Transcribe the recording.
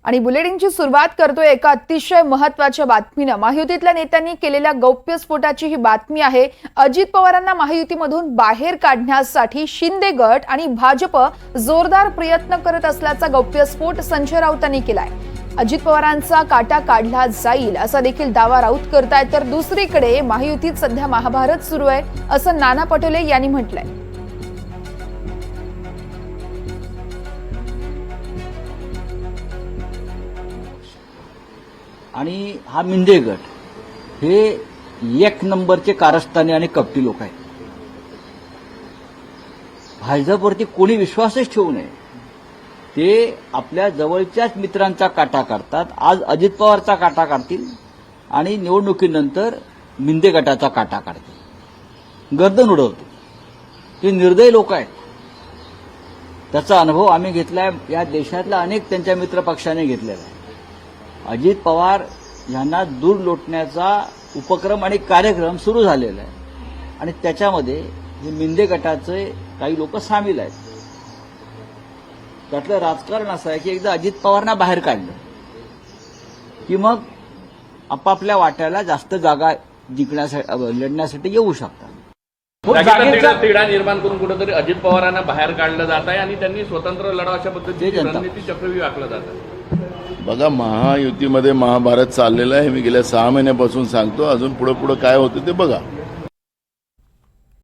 आणि बुलेटिनची सुरुवात करतोय एका अतिशय महत्त्वाच्या बातमीने। महायुतीतल्या नेत्यांनी केलेल्या गौप्यस्फोटाची ही बातमी आहे। अजित पवारांना महायुतीमधून बाहेर काढण्यासाठी शिंदे गट आणि भाजप जोरदार प्रयत्न करत असल्याचा गौप्यस्फोट संजय राऊतांनी केलाय। अजित पवारांचा काटा काढला जाईल असा देखील दावा राऊत करतायत, तर दुसरीकडे महायुतीत सध्या महाभारत सुरू आहे असं नाना पटोले यांनी म्हटलंय। आणि हा मिंदे गट हे एक नंबरचे कारस्थानी आणि कपटी लोक आहेत। भाजपवरती कोणी विश्वासच ठेवू नये। ते आपल्या जवळच्याच मित्रांचा काटा काढतात। आज अजित पवारचा काटा काढतील आणि निवडणुकीनंतर मिंदे गटाचा काटा काढतील, गर्दन उडवतील। ते निर्दयी लोक आहेत। त्याचा अनुभव आम्ही घेतलाय। या देशातल्या अनेक त्यांच्या मित्र पक्षाने घेतलेला आहे। अजित पवार यांना दूर लोटण्याचा उपक्रम आणि कार्यक्रम सुरू झालेला आहे आणि त्याच्यामध्ये हे मिंदे गटाचे काही लोक सामील आहेत। त्यातलं राजकारण असं आहे की एकदा अजित पवारांना बाहेर काढलं की मग आपापल्या वाट्याला जास्त जागा जिंकण्यासाठी लढण्यासाठी येऊ शकतात। तिढा निर्माण करून कुठेतरी अजित पवारांना बाहेर काढलं जात आहे आणि त्यांनी स्वतंत्र लढा अशा पद्धतीची रणनीती चक्रव्यूह आखलं जात आहे। बघा, महायुतीमध्ये महाभारत चाललेलं आहे। मी गेल्या 6 महिन्यापासून सांगतो, अजून पुढे काय होतं ते बघा।